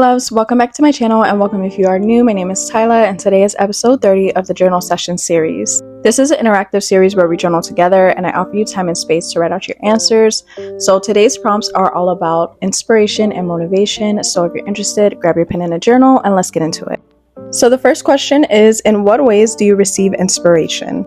loves, welcome back to my channel and welcome if you are new. My name is Tyla and today is episode 30 of the journal session series. This is an interactive series where we journal together and I offer you time and space to write out your answers. So today's prompts are all about inspiration and motivation. So if you're interested, grab your pen and a journal and let's get into it. So the first question is, in what ways do you receive inspiration?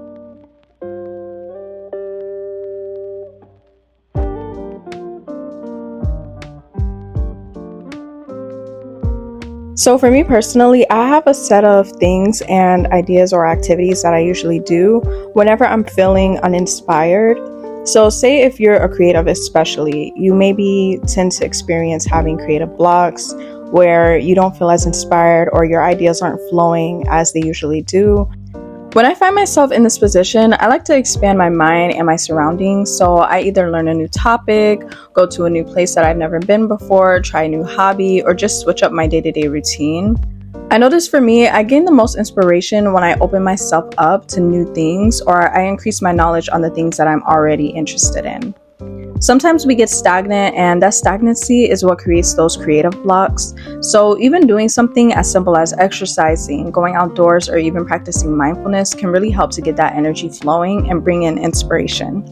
So for me personally, I have a set of things and ideas or activities that I usually do whenever I'm feeling uninspired. So say if you're a creative especially, you maybe tend to experience having creative blocks where you don't feel as inspired or your ideas aren't flowing as they usually do. When I find myself in this position, I like to expand my mind and my surroundings. So I either learn a new topic, go to a new place that I've never been before, try a new hobby, or just switch up my day-to-day routine. I notice for me, I gain the most inspiration when I open myself up to new things or I increase my knowledge on the things that I'm already interested in. Sometimes we get stagnant and that stagnancy is what creates those creative blocks. So even doing something as simple as exercising, going outdoors, or even practicing mindfulness can really help to get that energy flowing and bring in inspiration.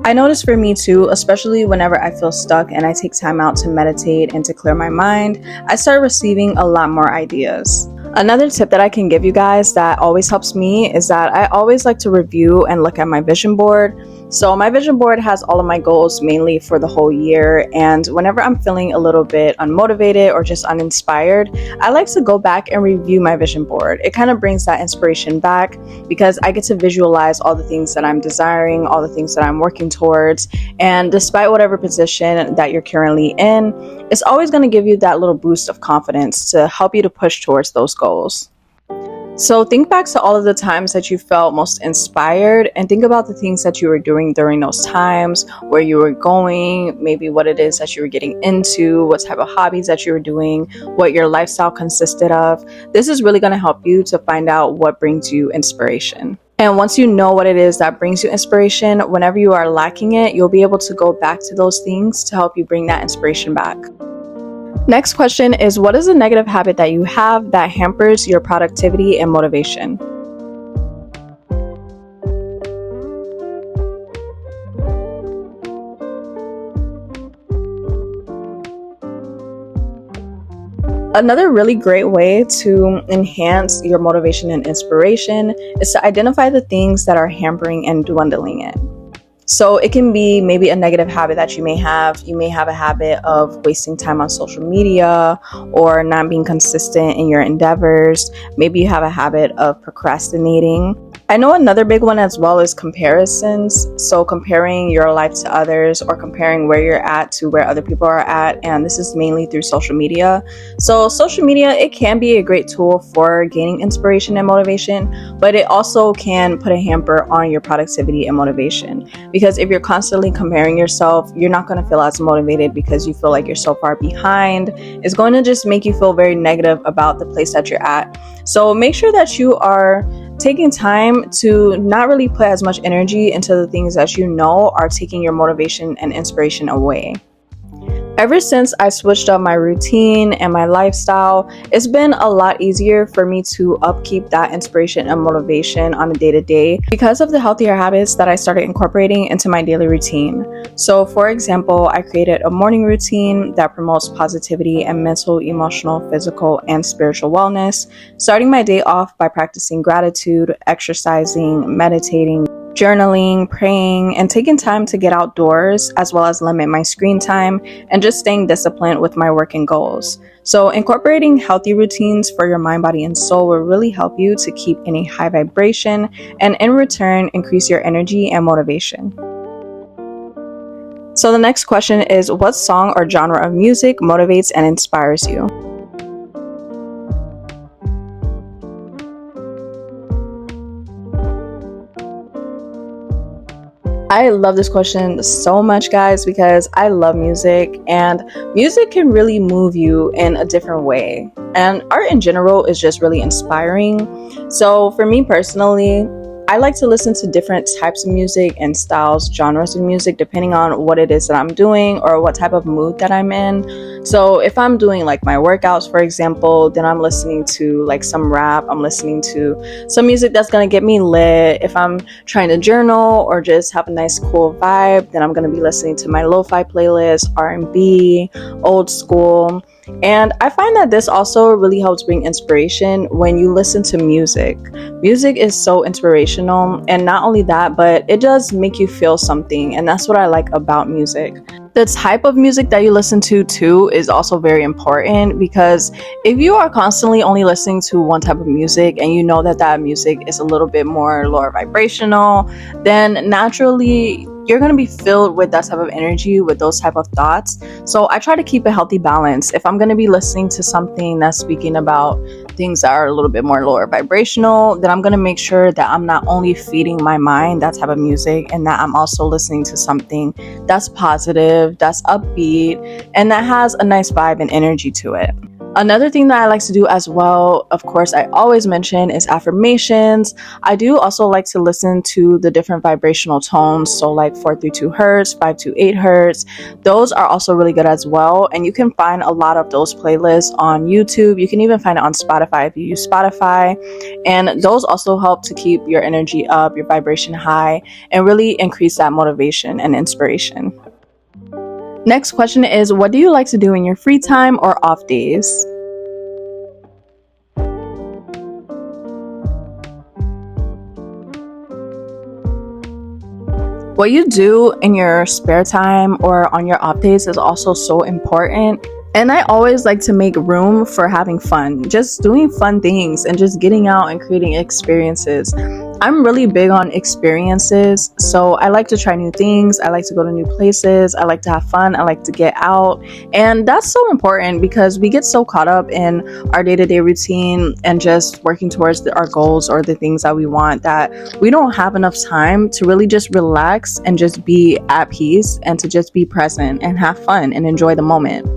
I notice for me too, especially whenever I feel stuck and I take time out to meditate and to clear my mind, I start receiving a lot more ideas. Another tip that I can give you guys that always helps me is that I always like to review and look at my vision board. So my vision board has all of my goals mainly for the whole year, and whenever I'm feeling a little bit unmotivated or just uninspired, I like to go back and review my vision board. It kind of brings that inspiration back because I get to visualize all the things that I'm desiring, all the things that I'm working towards, and despite whatever position that you're currently in, it's always going to give you that little boost of confidence to help you to push towards those goals. So think back to all of the times that you felt most inspired and think about the things that you were doing during those times, where you were going, maybe what it is that you were getting into, what type of hobbies that you were doing, what your lifestyle consisted of. This is really going to help you to find out what brings you inspiration. And once you know what it is that brings you inspiration, whenever you are lacking it, you'll be able to go back to those things to help you bring that inspiration back. Next question is, what is a negative habit that you have that hampers your productivity and motivation? Another really great way to enhance your motivation and inspiration is to identify the things that are hampering and dwindling it. So it can be maybe a negative habit that you may have. You may have a habit of wasting time on social media or not being consistent in your endeavors. Maybe you have a habit of procrastinating. I know another big one as well is comparisons. So comparing your life to others or comparing where you're at to where other people are at. And this is mainly through social media. So social media, it can be a great tool for gaining inspiration and motivation, but it also can put a hamper on your productivity and motivation. Because if you're constantly comparing yourself, you're not going to feel as motivated because you feel like you're so far behind. It's going to just make you feel very negative about the place that you're at. So make sure that you are taking time to not really put as much energy into the things that you know are taking your motivation and inspiration away. Ever since I switched up my routine and my lifestyle, it's been a lot easier for me to upkeep that inspiration and motivation on a day-to-day because of the healthier habits that I started incorporating into my daily routine. So for example, I created a morning routine that promotes positivity and mental, emotional, physical, and spiritual wellness, starting my day off by practicing gratitude, exercising, meditating, journaling, praying, and taking time to get outdoors, as well as limit my screen time and just staying disciplined with my work and goals. So incorporating healthy routines for your mind, body, and soul will really help you to keep in a high vibration and in return increase your energy and motivation. So the next question is, what song or genre of music motivates and inspires you? I love this question so much, guys, because I love music and music can really move you in a different way. And art in general is just really inspiring. So for me personally, I like to listen to different types of music and styles, genres of music, depending on what it is that I'm doing or what type of mood that I'm in. So if I'm doing like my workouts, for example, then I'm listening to like some rap, I'm listening to some music that's gonna get me lit. If I'm trying to journal or just have a nice cool vibe, then I'm gonna be listening to my lo-fi playlist, R&B, old school. And I find that this also really helps bring inspiration when you listen to music. Music is so inspirational, and not only that, but it does make you feel something, and that's what I like about music. The type of music that you listen to too is also very important, because if you are constantly only listening to one type of music and you know that that music is a little bit more lower vibrational, then naturally you're going to be filled with that type of energy, with those type of thoughts. So I try to keep a healthy balance. If I'm going to be listening to something that's speaking about things that are a little bit more lower vibrational, then I'm going to make sure that I'm not only feeding my mind that type of music, and that I'm also listening to something that's positive, that's upbeat, and that has a nice vibe and energy to it. Another thing that I like to do as well, of course, I always mention, is affirmations. I do also like to listen to the different vibrational tones, so like 432 hertz, 528 hertz. Those are also really good as well, and you can find a lot of those playlists on YouTube. You can even find it on Spotify if you use Spotify, and those also help to keep your energy up, your vibration high, and really increase that motivation and inspiration. Next question is, what do you like to do in your free time or off days? What you do in your spare time or on your off days is also so important. And I always like to make room for having fun, just doing fun things and just getting out and creating experiences. I'm really big on experiences, so I like to try new things. I like to go to new places. I like to have fun. I like to get out. And that's so important, because we get so caught up in our day-to-day routine and just working towards our goals or the things that we want, that we don't have enough time to really just relax and just be at peace and to just be present and have fun and enjoy the moment.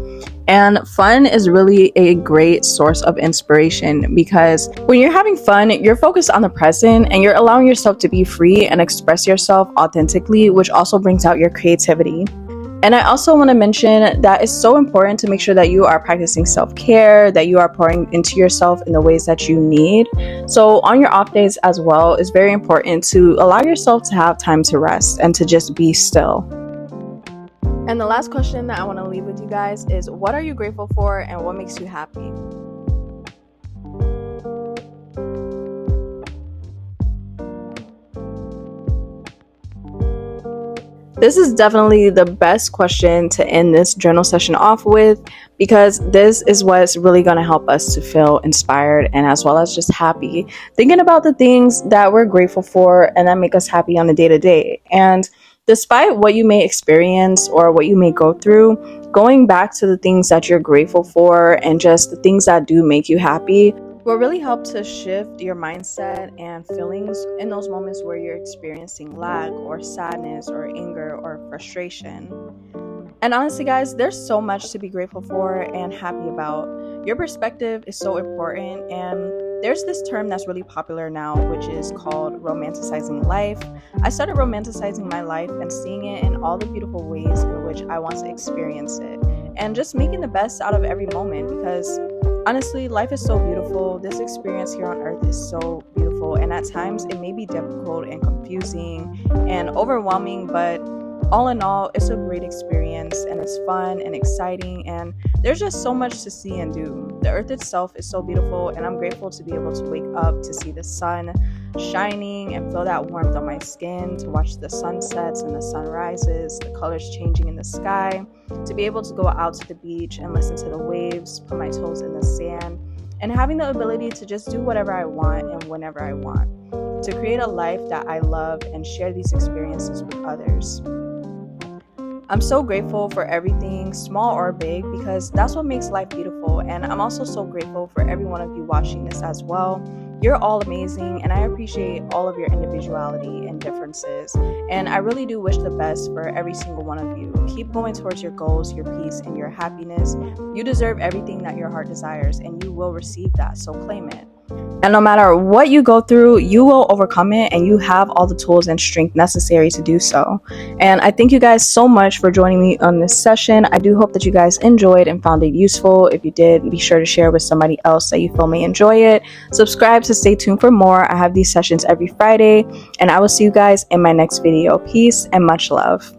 And fun is really a great source of inspiration, because when you're having fun, you're focused on the present and you're allowing yourself to be free and express yourself authentically, which also brings out your creativity. And I also want to mention that it's so important to make sure that you are practicing self-care, that you are pouring into yourself in the ways that you need. So on your off days as well, it's very important to allow yourself to have time to rest and to just be still. And the last question that I want to leave with you guys is, what are you grateful for and what makes you happy? This is definitely the best question to end this journal session off with, because this is what's really going to help us to feel inspired and as well as just happy, thinking about the things that we're grateful for and that make us happy on the day to day. And despite what you may experience or what you may go through, going back to the things that you're grateful for and just the things that do make you happy will really help to shift your mindset and feelings in those moments where you're experiencing lack or sadness or anger or frustration. And honestly, guys, there's so much to be grateful for and happy about. Your perspective is so important, and there's this term that's really popular now, which is called romanticizing life. I started romanticizing my life and seeing it in all the beautiful ways in which I want to experience it, and just making the best out of every moment, because honestly, life is so beautiful. This experience here on earth is so beautiful, and at times it may be difficult and confusing and overwhelming, but all in all, it's a great experience, and it's fun and exciting, and there's just so much to see and do. The earth itself is so beautiful, and I'm grateful to be able to wake up to see the sun shining and feel that warmth on my skin, to watch the sunsets and the sunrises, the colors changing in the sky, to be able to go out to the beach and listen to the waves, put my toes in the sand, and having the ability to just do whatever I want and whenever I want, to create a life that I love and share these experiences with others. I'm so grateful for everything, small or big, because that's what makes life beautiful. And I'm also so grateful for every one of you watching this as well. You're all amazing, and I appreciate all of your individuality and differences. And I really do wish the best for every single one of you. Keep going towards your goals, your peace, and your happiness. You deserve everything that your heart desires, and you will receive that, so claim it. And no matter what you go through, you will overcome it, and you have all the tools and strength necessary to do so. And I thank you guys so much for joining me on this session. I do hope that you guys enjoyed and found it useful. If you did, be sure to share with somebody else that you feel may enjoy it. Subscribe to stay tuned for more. I have these sessions every Friday, and I will see you guys in my next video. Peace and much love.